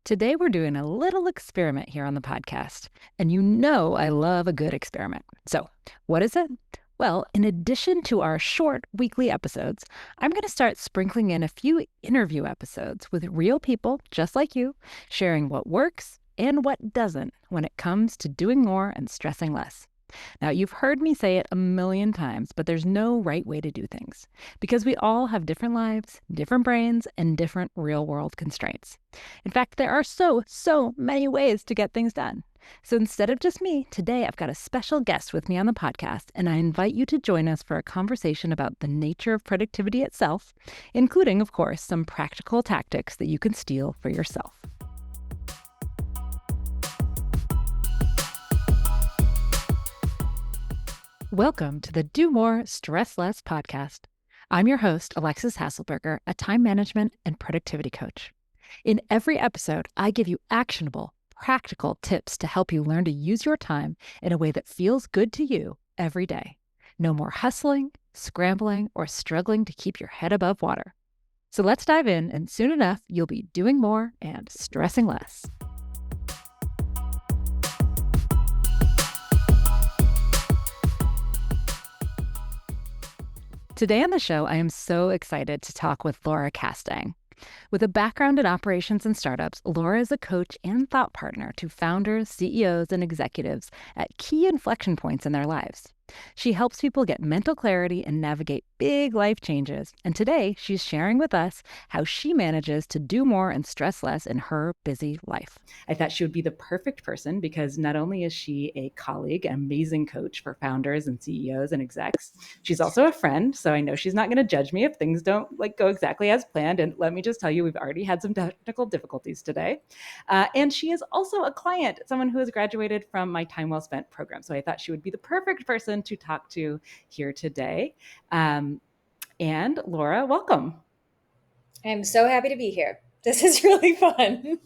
Today, we're doing a little experiment here on the podcast, and you know I love a good experiment. So, what is it? Well, in addition to our short weekly episodes, I'm going to start sprinkling in a few interview episodes with real people just like you, sharing what works and what doesn't when it comes to doing more and stressing less. Now, you've heard me say it a million times, but there's no right way to do things because we all have different lives, different brains, and different real world constraints. In fact, there are so many ways to get things done. So instead of just me, today I've got a special guest with me on the podcast, and I invite you to join us for a conversation about the nature of productivity itself, including, of course, some practical tactics that you can steal for yourself. Welcome to the Do More, Stress Less podcast. I'm your host, Alexis Hasselberger, a time management and productivity coach. In every episode, I give you actionable, practical tips to help you learn to use your time in a way that feels good to you every day. No more hustling, scrambling, or struggling to keep your head above water. So let's dive in, and soon enough, you'll be doing more and stressing less. Today on the show, I am so excited to talk with Laura Castaing. With a background in operations and startups, Laura is a coach and thought partner to founders, CEOs, and executives at key inflection points in their lives. She helps people get mental clarity and navigate big life changes. And today, she's sharing with us how she manages to do more and stress less in her busy life. I thought she would be the perfect person because not only is she a colleague, an amazing coach for founders and CEOs and execs, she's also a friend. So I know she's not going to judge me if things don't go exactly as planned. And let me just tell you, we've already had some technical difficulties today. And she is also a client, someone who has graduated from my Time Well Spent program. So I thought she would be the perfect person to talk to here today. And Laura, welcome. I'm so happy to be here. This is really fun.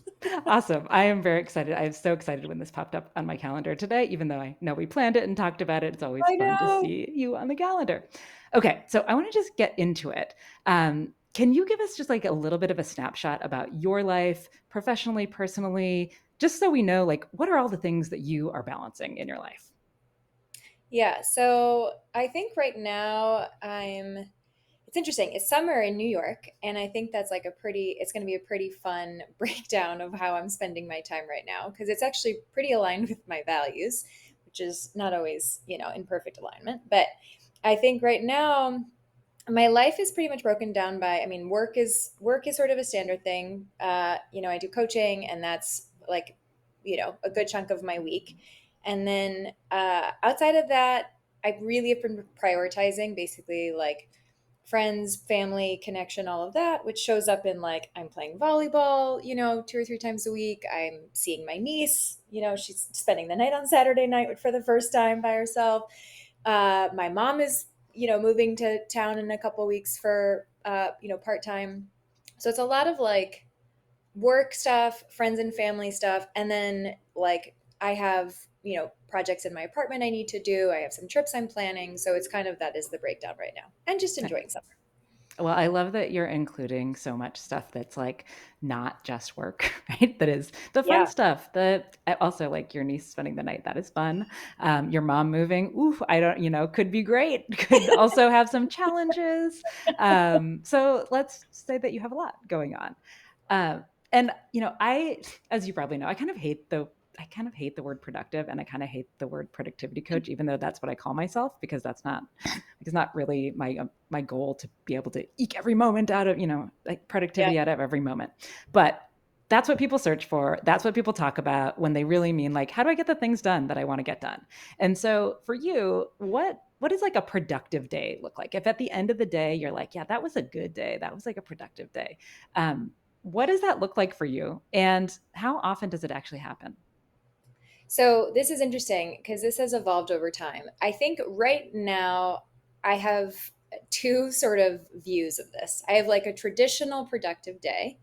Awesome. I am very excited. I am so excited when this popped up on my calendar today, even though I know we planned it and talked about it. It's always I fun to know. see you on the calendar. Okay, so I want to just get into it. Can you give us just a little bit of a snapshot about your life, professionally, personally, just so we know, what are all the things that you are balancing in your life? Yeah, so I think right now it's interesting. It's summer in New York, and I think that's it's going to be a pretty fun breakdown of how I'm spending my time right now because it's actually pretty aligned with my values, which is not always, in perfect alignment. But I think right now my life is pretty much broken down by, work is sort of a standard thing. I do coaching, and that's a good chunk of my week. And then outside of that, I really have been prioritizing basically like friends, family, connection, all of that, which shows up in I'm playing volleyball, 2 or 3 times a week. I'm seeing my niece, she's spending the night on Saturday night for the first time by herself. My mom is, moving to town in a couple weeks for, part time. So it's a lot of work stuff, friends and family stuff. And then I have, projects in my apartment I need to do. I have some trips I'm planning. So it's kind of that is the breakdown right now and just enjoying summer. Well, I love that you're including so much stuff that's not just work, right? That is the fun Yeah. stuff. Also your niece spending the night. That is fun. Your mom moving. Ooh, I don't, could be great. Could also have some challenges. So let's say that you have a lot going on. And as you probably know, I kind of hate the word productive, and I kind of hate the word productivity coach, even though that's what I call myself, because it's not really my goal to be able to eke every moment out of Yeah. productivity out of every moment. But that's what people search for. That's what people talk about when they really mean how do I get the things done that I want to get done? And so for you, what does a productive day look like? If at the end of the day you're yeah, that was a good day, that was a productive day. What does that look like for you? And how often does it actually happen? So this is interesting because this has evolved over time. I think right now I have two sort of views of this. I have a traditional productive day,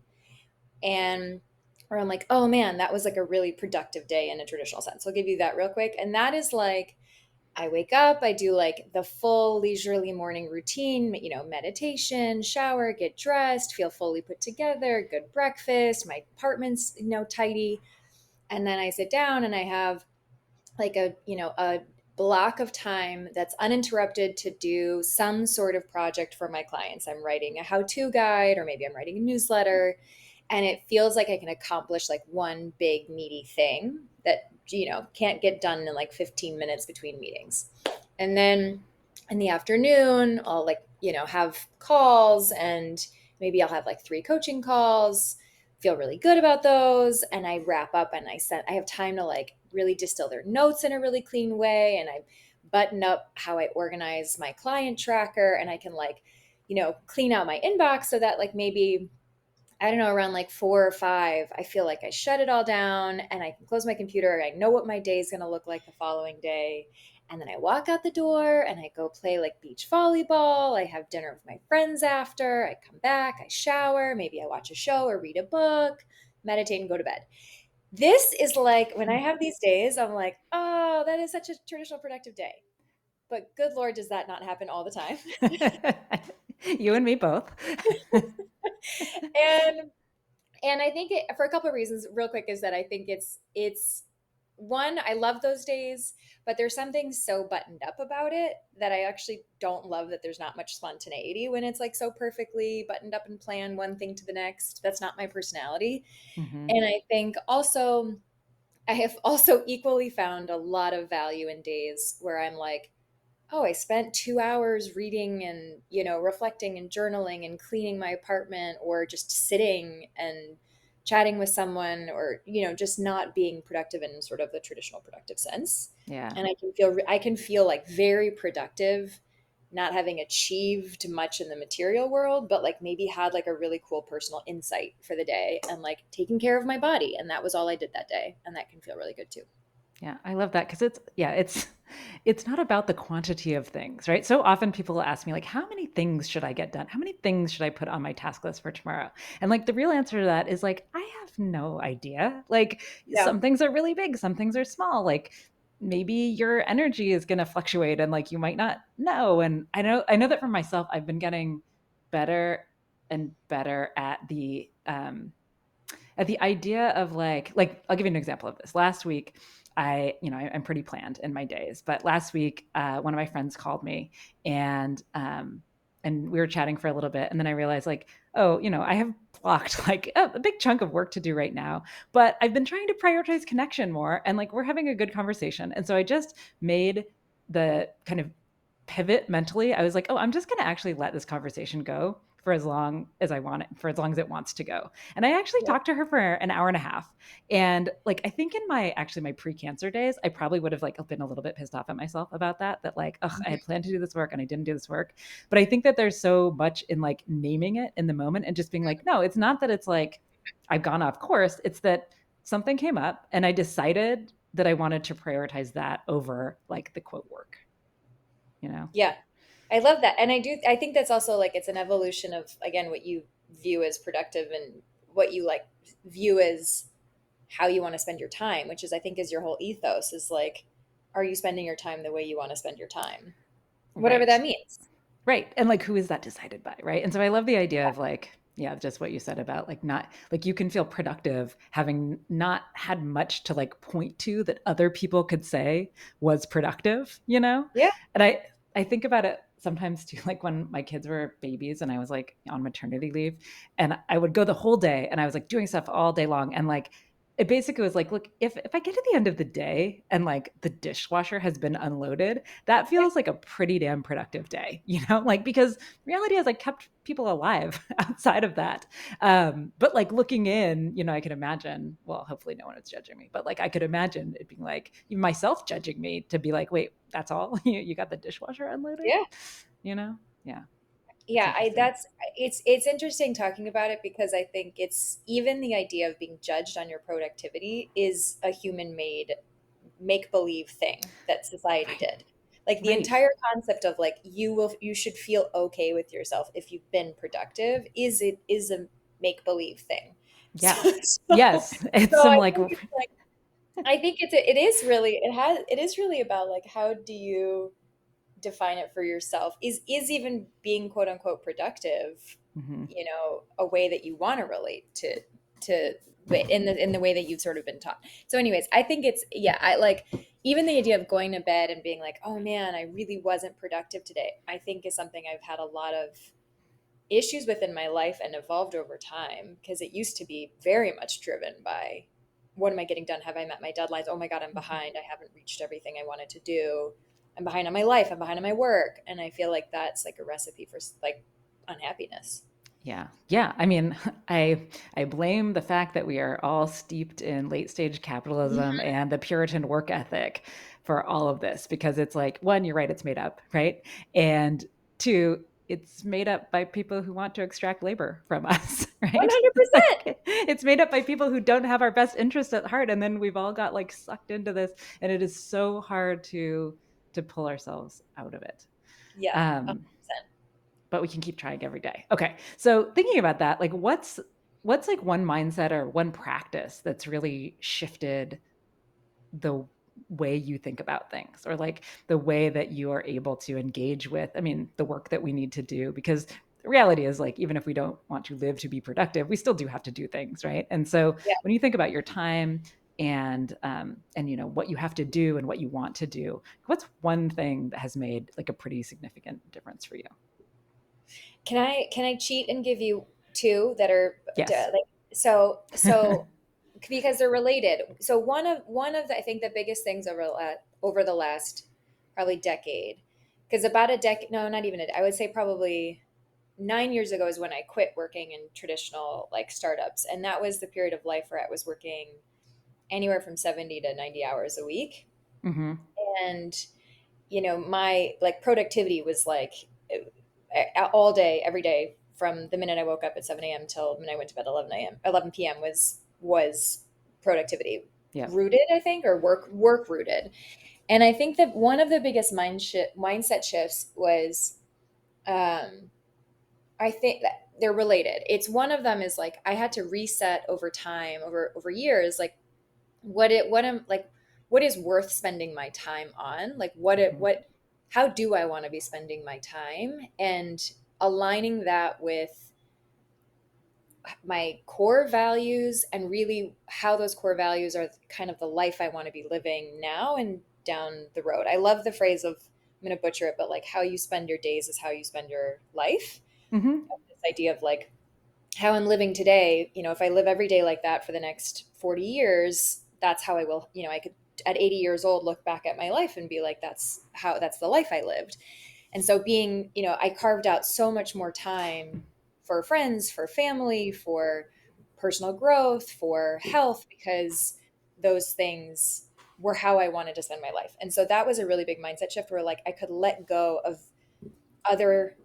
and where I'm oh man, that was a really productive day in a traditional sense. I'll give you that real quick. And that is I wake up, I do like the full leisurely morning routine, meditation, shower, get dressed, feel fully put together, good breakfast, my apartment's, tidy. And then I sit down and I have like a block of time that's uninterrupted to do some sort of project for my clients. I'm writing a how-to guide, or maybe I'm writing a newsletter, and it feels like I can accomplish like one big meaty thing that can't get done in like 15 minutes between meetings. And then in the afternoon, I'll have calls, and maybe I'll have like 3 coaching calls, feel really good about those, and I wrap up and I have time to like really distill their notes in a really clean way, and I button up how I organize my client tracker, and I can like clean out my inbox so that like maybe I don't know, around like 4 or 5, I feel like I shut it all down and I can close my computer. I know what my day is going to look like the following day. And then I walk out the door and I go play like beach volleyball. I have dinner with my friends after. I come back, I shower, maybe I watch a show or read a book, meditate, and go to bed. This is like when I have these days, I'm like, oh, that is such a traditional productive day. But good Lord, does that not happen all the time? You and me both. And I think for a couple of reasons, real quick, is that I think it's one, I love those days, but there's something so buttoned up about it that I actually don't love that there's not much spontaneity when it's like so perfectly buttoned up and planned one thing to the next. That's not my personality. Hmm. And I think also I have also equally found a lot of value in days where I'm like, oh, I spent 2 hours reading and, reflecting and journaling and cleaning my apartment, or just sitting and chatting with someone, or, just not being productive in sort of the traditional productive sense. Yeah. And I can feel like very productive, not having achieved much in the material world, but like maybe had like a really cool personal insight for the day and like taking care of my body. And that was all I did that day. And that can feel really good too. Yeah, I love that because it's not about the quantity of things, right? So often people will ask me like, how many things should I get done? How many things should I put on my task list for tomorrow? And like the real answer to that is like, I have no idea. Like Yeah. some things are really big, some things are small. Like maybe your energy is going to fluctuate and like you might not know. And I know that for myself, I've been getting better and better at the idea of like I'll give you an example of this. Last week, I'm pretty planned in my days, but last week, one of my friends called me and we were chatting for a little bit, and then I realized like, oh, I have blocked like a big chunk of work to do right now, but I've been trying to prioritize connection more, and like we're having a good conversation, and so I just made the kind of pivot mentally. I was like, oh, I'm just going to actually let this conversation go for as long as I want it, for as long as it wants to go. And I actually Yeah. talked to her for an hour and a half. And like, I think in my pre-cancer days, I probably would have like been a little bit pissed off at myself about that like, ugh, I had planned to do this work and I didn't do this work. But I think that there's so much in like naming it in the moment and just being like, no, it's not that it's like I've gone off course. It's that something came up and I decided that I wanted to prioritize that over like the quote work, you know? Yeah. I love that. And I think that's also like it's an evolution of again what you view as productive and what you like view as how you want to spend your time, which is I think is your whole ethos is like, are you spending your time the way you want to spend your time? Whatever Right. that means. Right. And like, who is that decided by? Right. And so I love the idea of like, yeah, just what you said about like not like you can feel productive having not had much to like point to that other people could say was productive. Yeah. And I think about it sometimes too, like when my kids were babies and I was like on maternity leave and I would go the whole day and I was like doing stuff all day long. And like it basically was like, look, if I get to the end of the day and like the dishwasher has been unloaded, that Yeah. feels like a pretty damn productive day, like because reality is I kept people alive outside of that. But like looking in, I could imagine, well, hopefully no one is judging me, but like I could imagine it being like even myself judging me to be like, wait, that's all? You got the dishwasher unloaded? Yeah. Yeah, it's Yeah, I interesting. that's it's interesting talking about it because I think it's even the idea of being judged on your productivity is a human made make believe thing that society Right. did. Like the Right. entire concept of like you should feel okay with yourself if you've been productive is a make believe thing. So, Yes. so Yes. It's so some I like think it's like I think it is really about like how do you define it for yourself? Is even being quote unquote productive, Hmm. a way that you want to relate to in the way that you've sort of been taught. So anyways, I think it's yeah, I like even the idea of going to bed and being like, "Oh man, I really wasn't productive today." I think is something I've had a lot of issues within my life and evolved over time because it used to be very much driven by what am I getting done? Have I met my deadlines? Oh my God, I'm behind. I haven't reached everything I wanted to do. I'm behind on my life. I'm behind on my work. And I feel like that's like a recipe for like unhappiness. Yeah. Yeah. I mean, I blame the fact that we are all steeped in late stage capitalism Mhm. and the Puritan work ethic for all of this because it's like, one, you're right, it's made up, right? And two, it's made up by people wwho want to extract labor from us, right? 100%. Like, it's made up by people who don't have our best interests at heart, and then we've all got like sucked into this, and it is so hard to pull ourselves out of it. Yeah. Um, 100%. but we can keep trying every day. Okay. So thinking about that, like what's like one mindset or one practice that's really shifted the way you think about things or like the way that you are able to engage with, I mean, the work that we need to do because the reality is like even if we don't want to live to be productive, we still do have to do things, right? And so Yeah. when you think about your time and you know what you have to do and what you want to do, what's one thing that has made like a pretty significant difference for you? Can I cheat and give you two that are Yes. like so because they're related. So one of the, I think the biggest things over the last probably decade, because about a decade, no, not even I would say probably 9 years ago is when I quit working in traditional like startups, and that was the period of life where I was working anywhere from 70 to 90 hours a week, Hmm. and my like productivity was like all day, every day from the minute I woke up at 7 a.m. till when I went to bed 11 p.m. was productivity Yep. rooted, I think, or work rooted. And I think that one of the biggest mindset shifts was, I think that they're related. It's one of them is like I had to reset over time, over years, like what am like what is worth spending my time on, like Mhm. how do I want to be spending my time, and aligning that with my core values and really how those core values are kind of the life I want to be living now and down the road. I love the phrase of, I'm going to butcher it, but like how you spend your days is how you spend your life. Mhm. This idea of like how I'm living today, if I live every day like that for the next 40 years, that's how I will, I could at 80 years old look back at my life and be like, that's the life I lived. And so I carved out so much more time for friends, for family, for personal growth, for health, because those things were how I wanted to spend my life. And so that was a really big mindset shift where like I could let go of other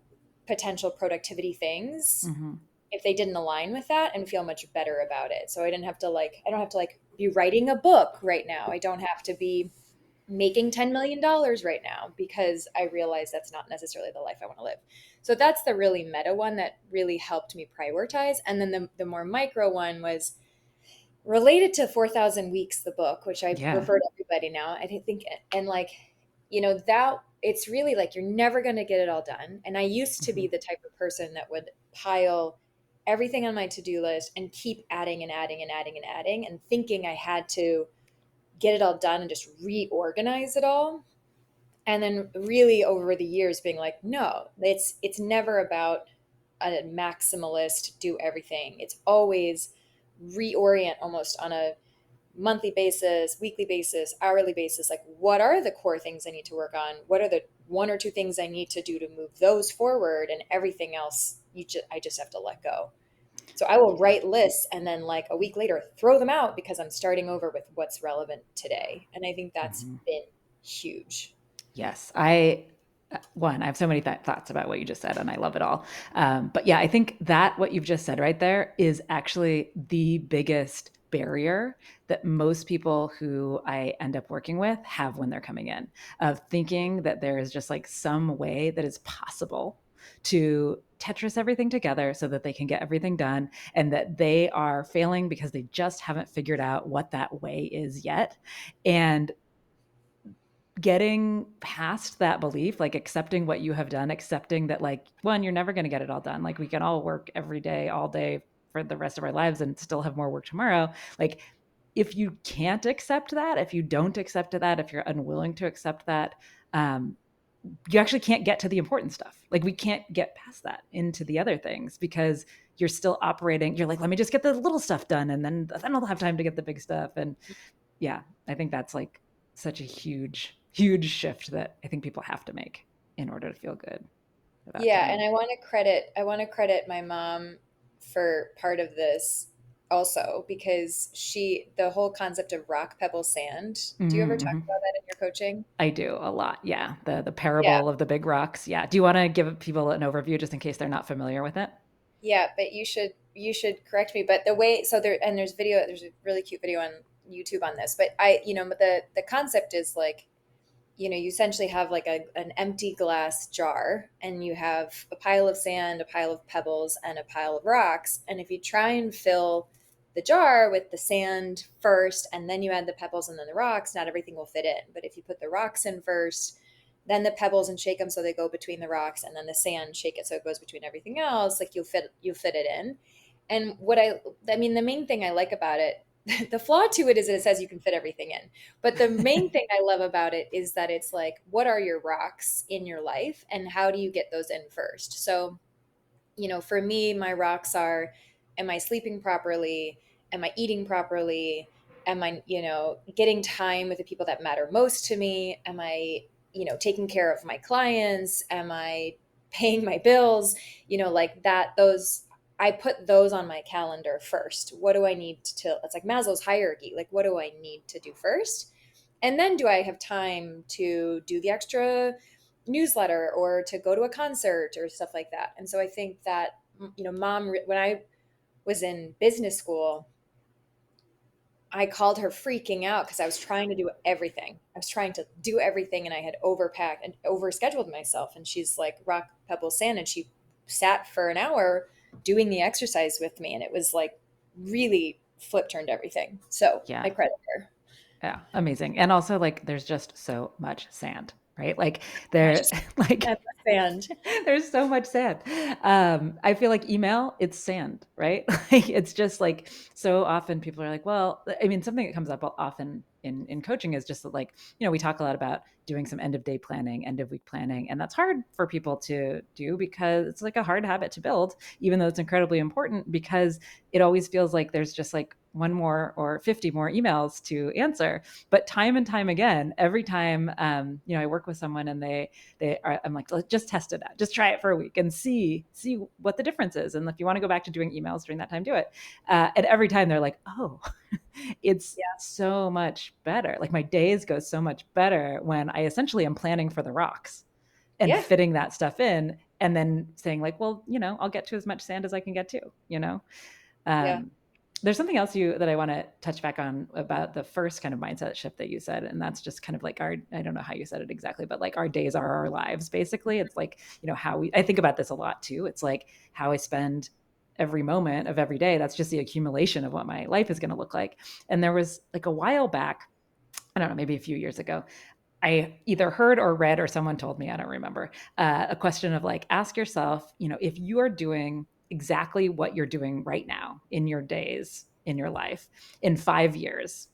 potential productivity things Mhm. if they didn't align with that and feel much better about it. So I don't have to like be writing a book right now. I don't have to be making $10 million right now because I realize that's not necessarily the life I want to live. So that's the really meta one that really helped me prioritize. And then the more micro one was related to 4,000 Weeks, the book, which I Yeah. refer to everybody now. I think, and like, that it's really like you're never going to get it all done. And I used to be Mhm. the type of person that would pile everything on my to-do list and keep adding and adding and adding and adding and thinking I had to get it all done and just reorganize it all. And then really over the years being like, no, it's never about a maximalist do everything. It's always reorient almost on a monthly basis, weekly basis, hourly basis. Like, what are the core things I need to work on? What are the one or two things I need to do to move those forward? And everything else, I just have to let go. So I will write lists and then like a week later throw them out because I'm starting over with what's relevant today. And I think that's Mhm. been huge. Yes. I have so many thoughts about what you just said, and I love it all. But yeah, I think that what you've just said right there is actually the biggest barrier that most people who I end up working with have when they're coming in, of thinking that there is just like some way that is possible. to Tetris everything together so that they can get everything done, and that they are failing because they just haven't figured out what that way is yet. And getting past that belief, like accepting what you have done, accepting that, like, one, you're never going to get it all done. Like, we can all work every day, all day for the rest of our lives and still have more work tomorrow. Like, if you can't accept that, if you don't accept that, if you're unwilling to accept that, um, you actually can't get to the important stuff. Like, we can't get past that into the other things because you're still operating. You're like, let me just get the little stuff done, and then I'll have time to get the big stuff. And yeah, I think that's like such a huge shift that I think people have to make in order to feel good about Yeah, and time. I want to credit my mom for part of this also because the whole concept of rock pebble sand. Do you ever talk Mm-hmm. about that in your coaching? I do a lot. Yeah, the Yeah. parable of the big rocks. Yeah. Do you want to give people an overview just in case they're not familiar with it? Yeah, but you should correct me. But the way so there's a really cute video on YouTube on this. But but the concept is like, you essentially have like an empty glass jar and you have a pile of sand, a pile of pebbles, and a pile of rocks. And if you try and fill the jar with the sand first and then you add the pebbles and then the rocks, not everything will fit in. But if you put the rocks in first, then the pebbles and shake them so they go between the rocks, and then the sand, shake it so it goes between everything else, like you'll fit it in. And I mean, the main thing I like about it, the flaw to it is that it says you can fit everything in. But the main thing I love about it is that it's like, what are your rocks in your life and how do you get those in first? So, for me, my rocks are, am I sleeping properly? Am I eating properly? Am I, getting time with the people that matter most to me? Am I, taking care of my clients? Am I paying my bills? Like that, I put those on my calendar first. What do I need it's like Maslow's hierarchy. Like, what do I need to do first? And then do I have time to do the extra newsletter or to go to a concert or stuff like that? And so I think that, mom, when I was in business school, I called her freaking out because I was trying to do everything. I was trying to do everything and I had overpacked and overscheduled myself. And she's like, rock, pebble, sand. And she sat for an hour doing the exercise with me. And it was like really flip turned everything. So Yeah. I credit her. Yeah, amazing. And also, like, there's just so much sand, right? Like, Gosh, there, like, endless sand. there's so much sand. I feel like email, it's sand, right? Like, it's just like, so often people are like, well, I mean, something that comes up often in coaching is just that, like, we talk a lot about doing some end of day planning, end of week planning, and that's hard for people to do because it's like a hard habit to build, even though it's incredibly important, because it always feels like there's just like one more or 50 more emails to answer. But time and time again, every time, I work with someone and I'm like, let's just test it out, just try it for a week and see what the difference is. And if you want to go back to doing emails during that time, do it. And every time they're like, oh, it's Yeah. so much better. Like, my days go so much better when I essentially am planning for the rocks and Yeah. fitting that stuff in, and then saying, like, well, I'll get to as much sand as I can get to. Yeah. um, there's something else that I want to touch back on about the first kind of mindset shift that you said. And that's just kind of like I don't know how you said it exactly, but like, our days are our lives, basically. It's like, I think about this a lot too. It's like how I spend every moment of every day. That's just the accumulation of what my life is going to look like. And there was like a while back, I don't know, maybe a few years ago, I either heard or read or someone told me, I don't remember, a question of like, ask yourself, if you are doing exactly what you're doing right now in your days, in your life, in 5 years,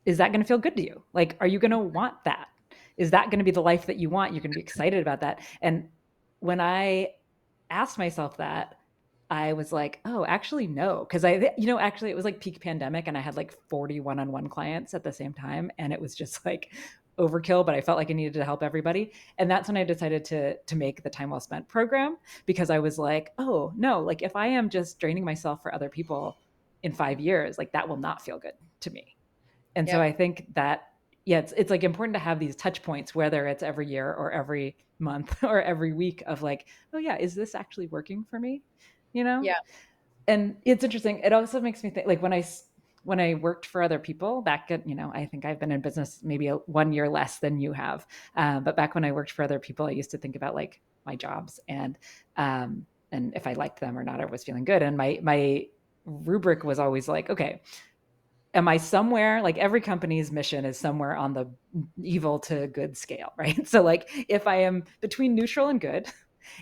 is that going to feel good to you? Like, are you going to want that? Is that going to be the life that you want? You're going to be excited about that. And when I asked myself that, I was like, oh, actually, no. Because actually, it was like peak pandemic and I had like 40 one-on-one clients at the same time. And it was just like overkill, but I felt like I needed to help everybody. And that's when I decided to make the Time Well Spent program, because I was like, oh, no, like, if I am just draining myself for other people in 5 years, like, that will not feel good to me. And so Yep. I think that, yeah, it's like important to have these touch points, whether it's every year or every month or every week, of like, oh yeah, is this actually working for me? You know? Yeah. And it's interesting. It also makes me think, like, when I worked for other people back at, I think I've been in business maybe 1 year less than you have. But back when I worked for other people, I used to think about like my jobs and if I liked them or not, I was feeling good. And my rubric was always like, okay, am I somewhere, like every company's mission is somewhere on the evil to good scale, right? So like if I am between neutral and good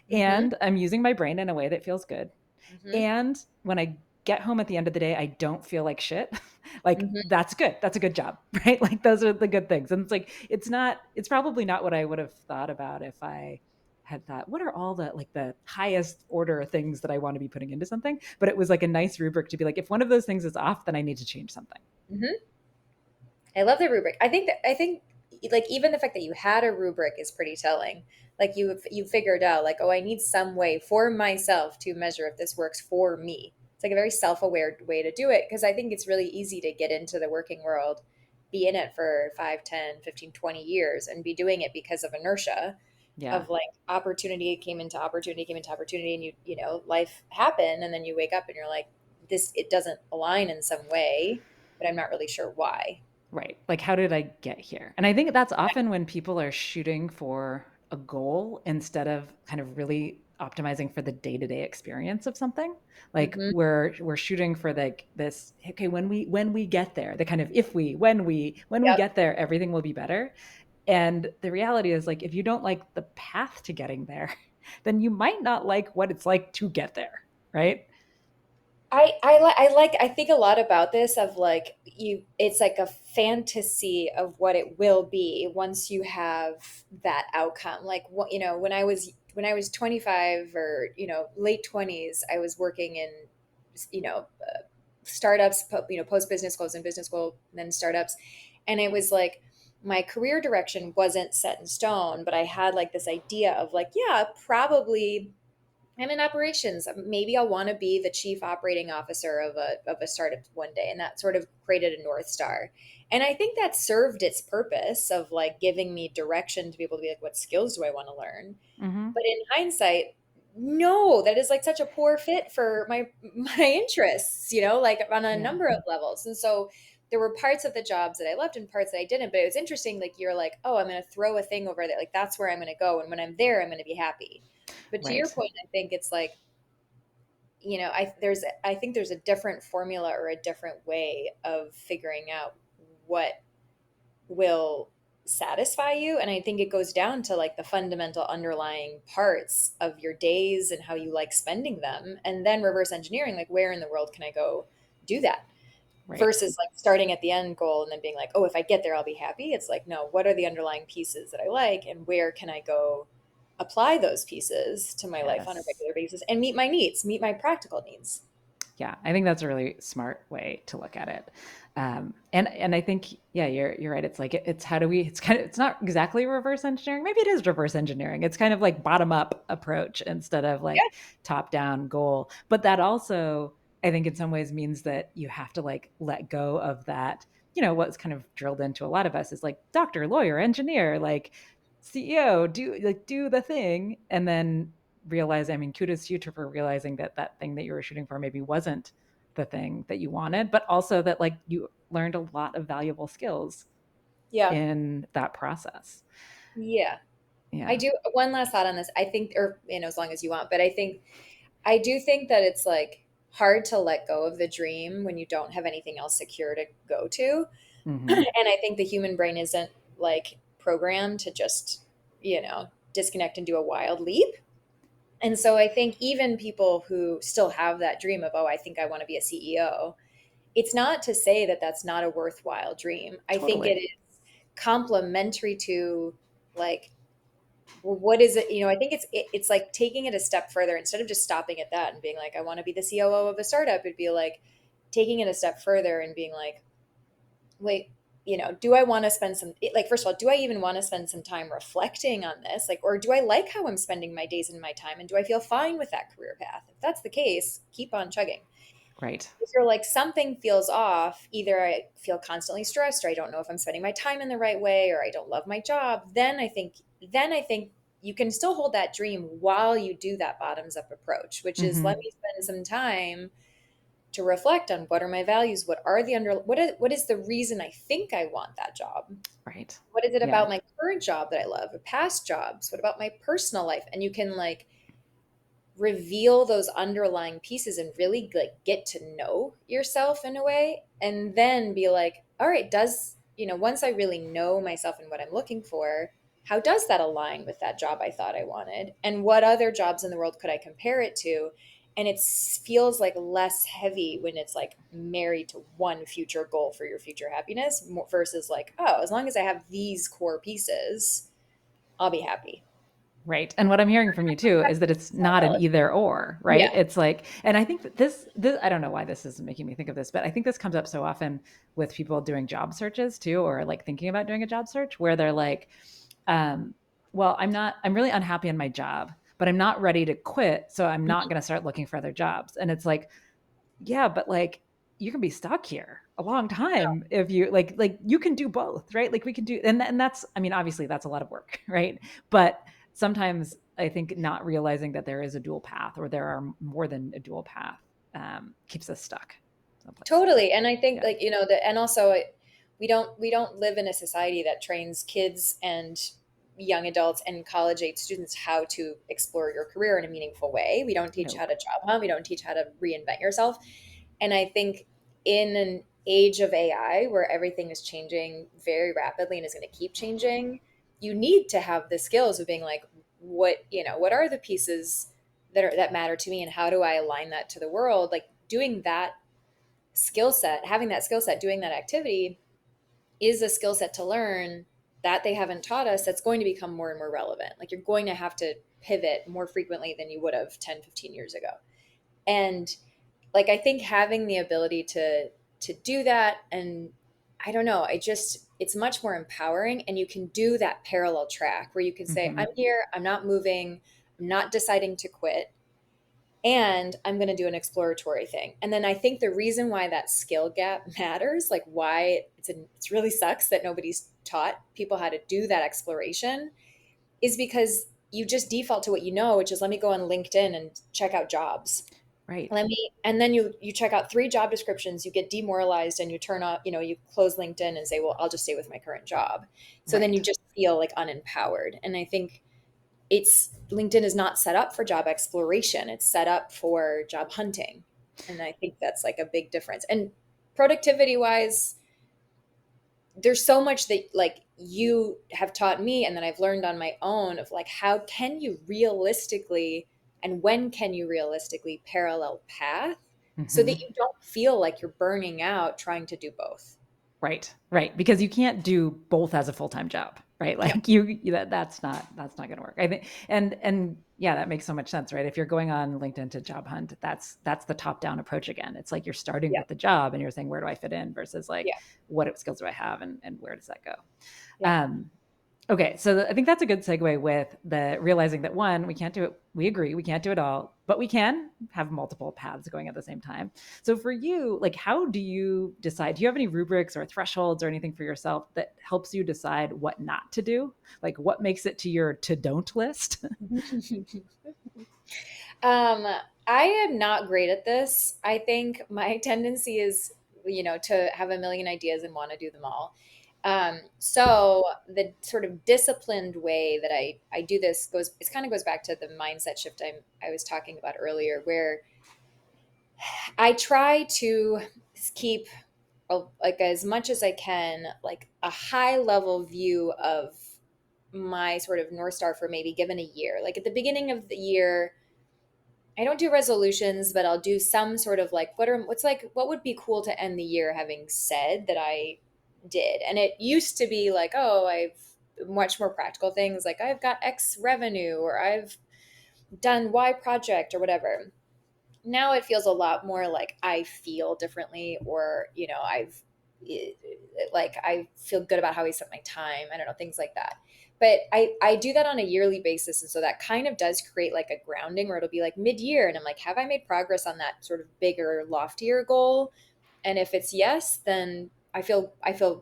Mm-hmm. and I'm using my brain in a way that feels good, Mm-hmm. and when I get home at the end of the day, I don't feel like shit. Like Mm-hmm. that's good. That's a good job, right? Like those are the good things. And it's like it's probably not what I would have thought about if I had thought, what are all the like the highest order things that I want to be putting into something? But it was like a nice rubric to be like, if one of those things is off, then I need to change something. Mm-hmm. I love the rubric. I think like even the fact that you had a rubric is pretty telling. Like you figured out like, oh, I need some way for myself to measure if this works for me. It's like a very self-aware way to do it because I think it's really easy to get into the working world, be in it for 5, 10, 15, 20 years and be doing it because of inertia Yeah. of like opportunity came into opportunity and life happened and then you wake up and you're like this it doesn't align in some way, but I'm not really sure why. Right. Like, how did I get here? And I think that's often when people are shooting for a goal instead of kind of really optimizing for the day-to-day experience of something. Like Hmm. we're shooting for like this, okay, when we get there, the kind of if we, when we Yep. get there, everything will be better. And the reality is like if you don't like the path to getting there, then you might not like what it's like to get there, right? I think a lot about this of like you it's like a fantasy of what it will be once you have that outcome. Like when I was 25 or late 20s, I was working in startups, post business schools and business school, and then startups, and it was like my career direction wasn't set in stone, but I had like this idea of like, yeah, probably I'm in operations. Maybe I'll want to be the chief operating officer of a startup one day. And that sort of created a North Star. And I think that served its purpose of like giving me direction to be able to be like, what skills do I want to learn? Mm-hmm. But in hindsight, no, that is like such a poor fit for my interests, like on a Yeah. number of levels. And so there were parts of the jobs that I loved and parts that I didn't. But it was interesting, like you're like, oh, I'm gonna throw a thing over there. Like that's where I'm gonna go. And when I'm there, I'm gonna be happy. But to your Right. point, I think it's like, I think there's a different formula or a different way of figuring out what will satisfy you. And I think it goes down to like the fundamental underlying parts of your days and how you like spending them. And then reverse engineering, like where in the world can I go do that? Right. Versus like starting at the end goal and then being like, oh, if I get there, I'll be happy. It's like, no, what are the underlying pieces that I like and where can I go apply those pieces to my life on a Yes. regular basis and meet my needs, meet my practical needs? Yeah, I think that's a really smart way to look at it. And I think yeah, you're right. It's like it's how do we? It's kind of it's not exactly reverse engineering. Maybe it is reverse engineering. It's kind of like bottom up approach instead of Yeah. like top down goal. But that also I think in some ways means that you have to like let go of that. What's kind of drilled into a lot of us is like doctor, lawyer, engineer, like CEO, do the thing, and then realize, I mean, kudos to you for realizing that that thing that you were shooting for maybe wasn't the thing that you wanted, but also that like you learned a lot of valuable skills Yeah. in that process. Yeah. I Yeah. do. One last thought on this. I think, or, as long as you want, but I do think that it's like hard to let go of the dream when you don't have anything else secure to go to. Hmm. And I think the human brain isn't like programmed to just, disconnect and do a wild leap. And so I think even people who still have that dream of, oh, I think I want to be a CEO, it's not to say that that's not a worthwhile dream. I think it Totally. is complementary to like, well, what is it? I think it's like taking it a step further instead of just stopping at that and being like, I want to be the COO of a startup. It'd be like taking it a step further and being like, wait, do I want to spend like, first of all, do I even want to spend some time reflecting on this? Like, or do I like how I'm spending my days and my time? And do I feel fine with that career path? If that's the case, keep on chugging. Right. If you're like something feels off, either I feel constantly stressed or I don't know if I'm spending my time in the right way or I don't love my job, then I think you can still hold that dream while you do that bottoms up approach, which is Hmm. let me spend some time to reflect on what are my values, what is the reason I think I want that job? Right. What is it Yeah. about my current job that I love, or past jobs? What about my personal life? And you can like reveal those underlying pieces and really like get to know yourself in a way, and then be like, all right, does, once I really know myself and what I'm looking for, how does that align with that job I thought I wanted, and what other jobs in the world could I compare it to? And it feels like less heavy when it's like married to one future goal for your future happiness, versus like, oh, as long as I have these core pieces, I'll be happy. Right. And what I'm hearing from you too is that it's not an either or, right? Yeah. It's like, and I think that this, I don't know why this is making me think of this, but I think this comes up so often with people doing job searches too, or like thinking about doing a job search where they're like, um, well, I'm really unhappy in my job, but I'm not ready to quit. So I'm not going to start looking for other jobs. And it's like, yeah, but like you can be stuck here a long time if you like you can do both, right? Like we can do, and that's, I mean, obviously that's a lot of work, right? But sometimes I think not realizing that there is a dual path or there are more than a dual path keeps us stuck someplace. Totally. And I think Yeah, like, that, and also we don't live in a society that trains kids and young adults and college age students how to explore your career in a meaningful way. We don't teach how nope. to job hunt. We don't teach how to reinvent yourself. And I think in an age of AI where everything is changing very rapidly and is going to keep changing, you need to have the skills of being like, what are the pieces that matter to me, and how do I align that to the world? Like doing that skill set, having that skill set, doing that activity is a skill set to learn that they haven't taught us, that's going to become more and more relevant. Like you're going to have to pivot more frequently than you would have 10, 15 years ago. And like I think having the ability to do that, and I don't know, it's much more empowering, and you can do that parallel track where you can say, Mm-hmm. I'm here, I'm not moving, I'm not deciding to quit, and I'm going to do an exploratory thing. And then I think the reason why that skill gap matters, like why it's really sucks that nobody's taught people how to do that exploration, is because you just default to what you know, which is let me go on LinkedIn and check out jobs. Right. And then you check out three job descriptions, you get demoralized, and you turn off, you close LinkedIn and say, well, I'll just stay with my current job. So then you Right. just feel like unempowered. And I think it's LinkedIn is not set up for job exploration. It's set up for job hunting. And I think that's like a big difference. And productivity wise, there's so much that like you have taught me and that I've learned on my own of like how can you realistically, and when can you realistically parallel path so Mm-hmm. that you don't feel like you're burning out trying to do both. Right, right, because you can't do both as a full-time job, right? No. Like that's not going to work. I think, and yeah, that makes so much sense, right? If you're going on LinkedIn to job hunt, that's the top-down approach again. It's like you're starting Yeah. with the job and you're saying, where do I fit in versus like Yeah. what skills do I have and where does that go? Yeah. Um, Okay, so I think that's a good segue with the realizing that one, we can't do it. We agree, we can't do it all, but we can have multiple paths going at the same time. So for you, like, how do you decide? Do you have any rubrics or thresholds or anything for yourself that helps you decide what not to do? Like, what makes it to your to don't list? Um, I am not great at this. I think my tendency is, to have a million ideas and want to do them all. So the sort of disciplined way that I do this it kind of goes back to the mindset shift I was talking about earlier, where I try to keep like as much as I can, like a high level view of my sort of North Star for maybe given a year. Like at the beginning of the year, I don't do resolutions, but I'll do some sort of like what would be cool to end the year having said that I did. And it used to be like, oh, I've much more practical things like I've got X revenue or I've done Y project or whatever. Now it feels a lot more like I feel differently, or like I feel good about how I spent my time. I don't know, things like that. But I do that on a yearly basis, and so that kind of does create like a grounding where it'll be like mid-year and I'm like, have I made progress on that sort of bigger loftier goal? And if it's yes, then I feel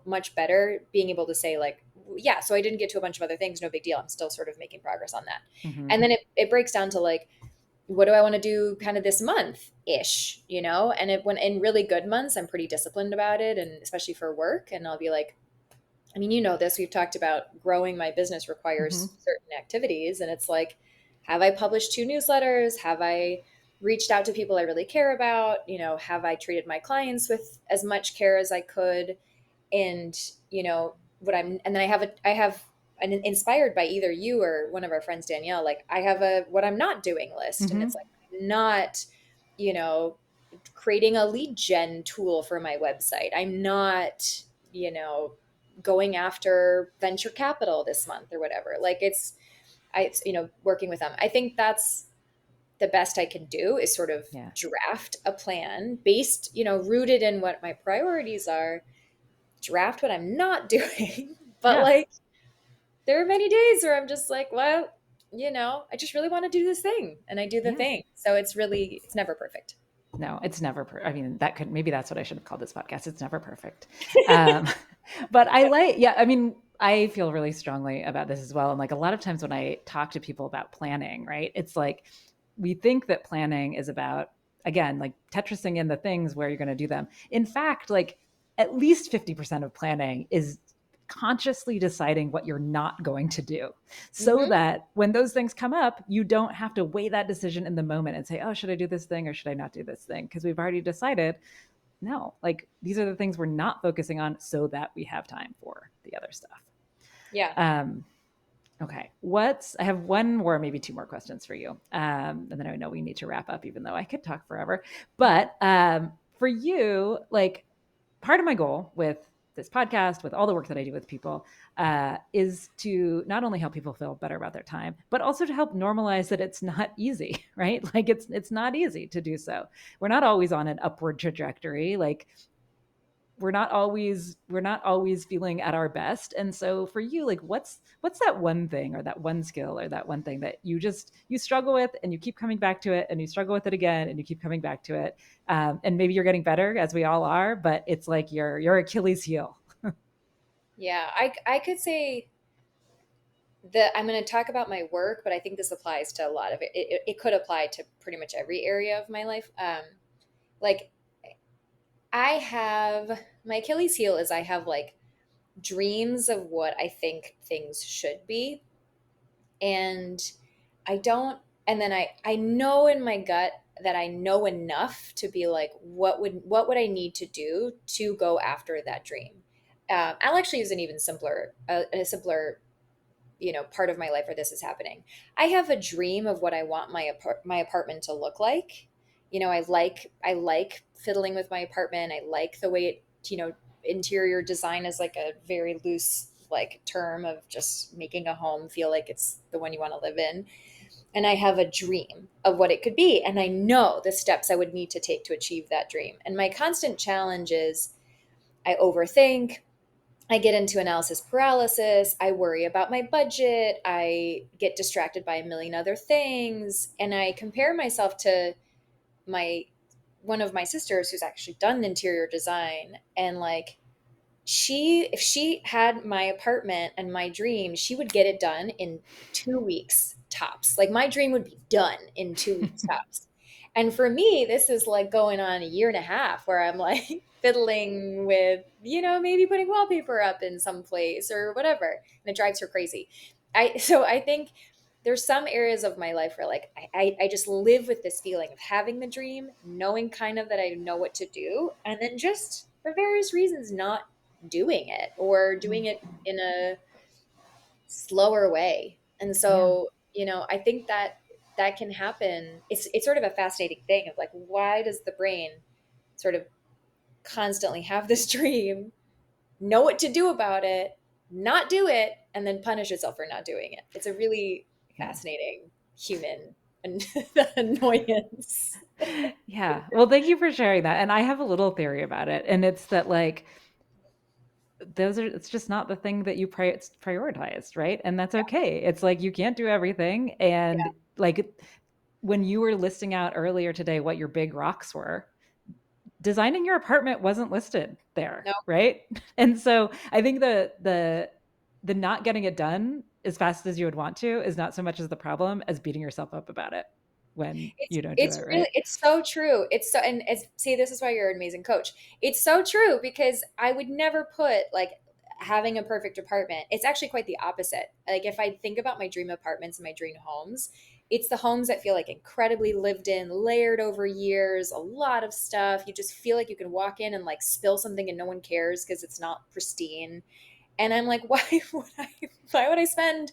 much better being able to say like, yeah, so I didn't get to a bunch of other things, no big deal, I'm still sort of making progress on that. Mm-hmm. And then it breaks down to like what do I want to do kind of this month ish, you know? And when in really good months, I'm pretty disciplined about it, and especially for work. And I'll be like, I mean, you know this, we've talked about growing my business Hmm. requires certain activities. And it's like, have I published 2 newsletters? Have I reached out to people I really care about? You know, have I treated my clients with as much care as I could? And, you know, and then I have an inspired by either you or one of our friends, Danielle, like I have a what I'm not doing list. And it's Hmm. like, I'm not, you know, creating a lead gen tool for my website. I'm not, you know, going after venture capital this month or whatever. Like you know, working with them. I think that's the best I can do is sort of Yeah. draft a plan based, you know, rooted in what my priorities are, draft what I'm not doing. But Yeah. like, there are many days where I'm just like, well, you know, I just really want to do this thing and I do the Yeah. thing. So it's never perfect. No, it's never. I mean, that could maybe that's what I should have called this podcast. It's never perfect, um, but I like. Yeah, I mean, I feel really strongly about this as well. And like a lot of times when I talk to people about planning, right? It's like we think that planning is about again like Tetrising in the things where you're going to do them. In fact, like at least 50% of planning is consciously deciding what you're not going to do so Hmm. that when those things come up, you don't have to weigh that decision in the moment and say, oh, should I do this thing or should I not do this thing? Because we've already decided, no, like these are the things we're not focusing on so that we have time for the other stuff. Yeah. Um, okay. I have one more, maybe two more questions for you. And then I know we need to wrap up, even though I could talk forever. But for you, like part of my goal with this podcast, with all the work that I do with people, is to not only help people feel better about their time, but also to help normalize that it's not easy, right? Like it's not easy to do so. We're not always on an upward trajectory. Like we're not always feeling at our best. And so for you, like what's that one thing or that one skill or that one thing that you struggle with and you keep coming back to it and you struggle with it again and you keep coming back to it, and maybe you're getting better as we all are, but it's like your Achilles heel. Yeah. I could say that I'm going to talk about my work, but I think this applies to a lot of it. It could apply to pretty much every area of my life. Like I have my Achilles heel is I have like dreams of what I think things should be. And I don't, and then I know in my gut that I know enough to be like, what would I need to do to go after that dream? I'll actually use an even simpler, a simpler, you know, part of my life where this is happening. I have a dream of what I want my apartment to look like. You know, I like fiddling with my apartment. I like the way it, you know, interior design is like a very loose like term of just making a home feel like it's the one you want to live in. And I have a dream of what it could be, and I know the steps I would need to take to achieve that dream. And my constant challenge is I overthink, I get into analysis paralysis. I worry about my budget. I get distracted by a million other things. And I compare myself to my one of my sisters who's actually done interior design. And like, if she had my apartment and my dream, she would get it done in 2 weeks tops. Like, my dream would be done in 2 weeks tops. And for me, this is like going on a year and a half where I'm like fiddling with, you know, maybe putting wallpaper up in some place or whatever. And it drives her crazy. So I think there's some areas of my life where like I just live with this feeling of having the dream, knowing kind of that I know what to do, and then just for various reasons not doing it or doing it in a slower way. And Yeah. so, you know, I think that that can happen. It's sort of a fascinating thing of like, why does the brain sort of constantly have this dream, know what to do about it, not do it, and then punish itself for not doing it? It's a really Yeah. fascinating human annoyance. Yeah. Well, thank you for sharing that. And I have a little theory about it. And it's that like it's just not the thing that you prioritized, right? And that's okay. It's like you can't do everything. And Yeah. like when you were listing out earlier today what your big rocks were, designing your apartment wasn't listed there, No. right? And so I think the not getting it done as fast as you would want to is not so much as the problem as beating yourself up about it. when It's you don't do it's it really right. it's so true. It's so and it's see, this is why you're an amazing coach. It's so true because I would never put like having a perfect apartment. It's actually quite the opposite. Like if I think about my dream apartments and my dream homes, it's the homes that feel like incredibly lived in, layered over years, a lot of stuff. You just feel like you can walk in and like spill something and no one cares because it's not pristine. And I'm like, why would I spend,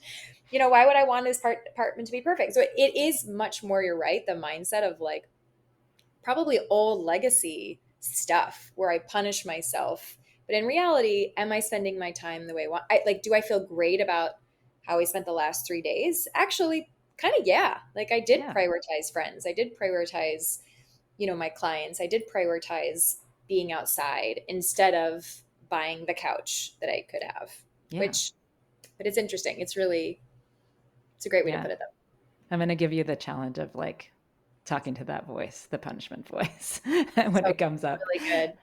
why would I want this apartment to be perfect? So it is much more, you're right, the mindset of like probably old legacy stuff where I punish myself. But in reality, am I spending my time the way I want? Do I feel great about how I spent the last 3 days? Actually, kind of, yeah. Like I did Yeah. prioritize friends. I did prioritize, my clients. I did prioritize being outside instead of buying the couch that I could have, Yeah. which, but it's interesting. It's a great way to Yeah. put it though. I'm going to give you the challenge of like talking to that voice, the punishment voice, when So it comes up. really good.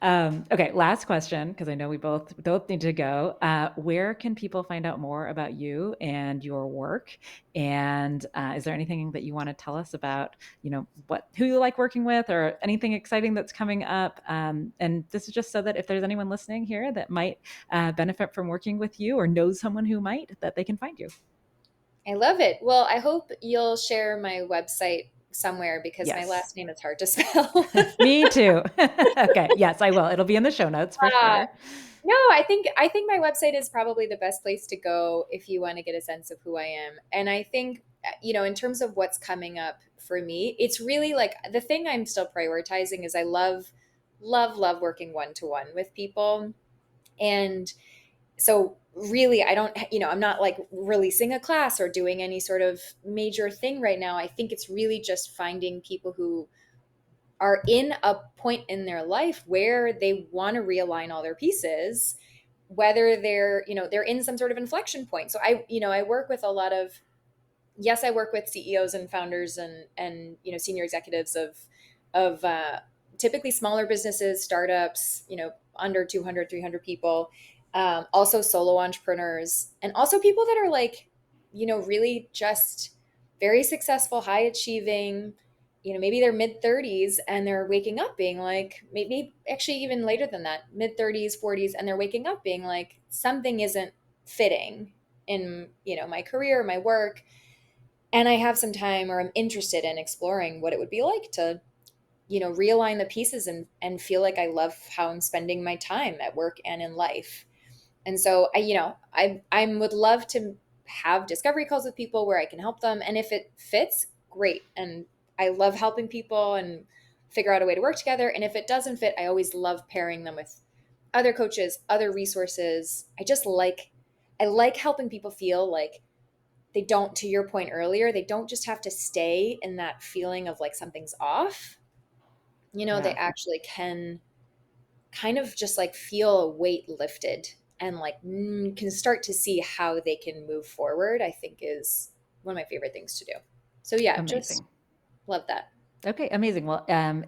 Okay, last question, because I know we both need to go. Where can people find out more about you and your work? And is there anything that you want to tell us about, who you like working with, or anything exciting that's coming up? And this is just so that if there's anyone listening here that might benefit from working with you or knows someone who might, that they can find you. I love it. Well, I hope you'll share my website somewhere because my Yes. last name is hard to spell. Me too. Okay. Yes, I will. It'll be in the show notes for uh, sure. no, I think my website is probably the best place to go if you want to get a sense of who I am. And I think in terms of what's coming up for me, it's really like the thing I'm still prioritizing is I love working one to one with people. And so really I don't, I'm not like releasing a class or doing any sort of major thing right now. I think it's really just finding people who are in a point in their life where they want to realign all their pieces, whether they're in some sort of inflection point. So I work with a lot of, yes, I work with CEOs and founders and senior executives of typically smaller businesses, startups, under 200, 300 people, also solo entrepreneurs, and also people that are like, really just very successful, high achieving. Maybe they're mid 30s and they're waking up being like, maybe actually even later than that, mid 30s, 40s, and they're waking up being like, something isn't fitting in my career, my work, and I have some time or I'm interested in exploring what it would be like to, realign the pieces and feel like I love how I'm spending my time at work and in life. And so I would love to have discovery calls with people where I can help them. And if it fits, great. And I love helping people and figure out a way to work together. And if it doesn't fit, I always love pairing them with other coaches, other resources. I like helping people feel like they don't, to your point earlier, they don't just have to stay in that feeling of like something's off. They Yeah, actually can kind of just like feel a weight lifted and like can start to see how they can move forward, I think is one of my favorite things to do. So yeah, just amazing. love that. Okay, amazing. Well,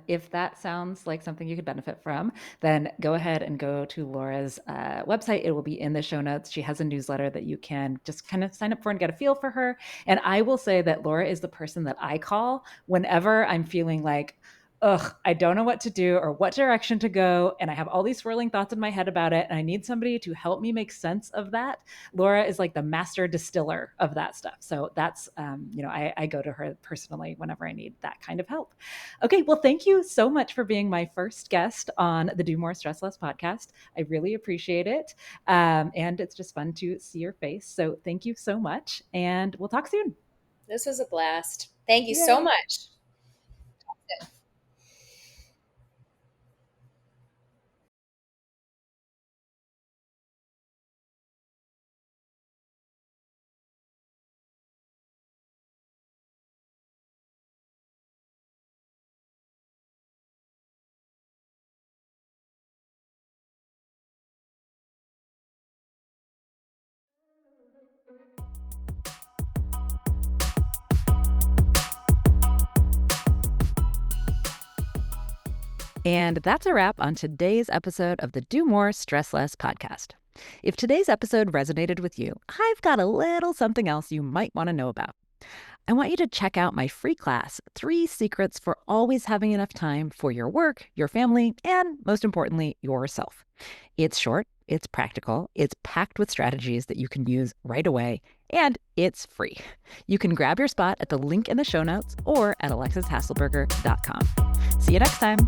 if that sounds like something you could benefit from, then go ahead and go to Laura's website. It will be in the show notes. She has a newsletter that you can just kind of sign up for and get a feel for her. And I will say that Laura is the person that I call whenever I'm feeling like, ugh, I don't know what to do or what direction to go. And I have all these swirling thoughts in my head about it. And I need somebody to help me make sense of that. Laura is like the master distiller of that stuff. So that's, I go to her personally whenever I need that kind of help. Okay, well, thank you so much for being my first guest on the Do More Stress Less podcast. I really appreciate it. And it's just fun to see your face. So thank you so much. And we'll talk soon. This was a blast. Thank you so Yay. much. And that's a wrap on today's episode of the Do More, Stress Less podcast. If today's episode resonated with you, I've got a little something else you might want to know about. I want you to check out my free class, 3 Secrets for Always Having Enough Time for Your Work, Your Family, and most importantly, yourself. It's short, it's practical, it's packed with strategies that you can use right away, and it's free. You can grab your spot at the link in the show notes or at alexishasselberger.com. See you next time.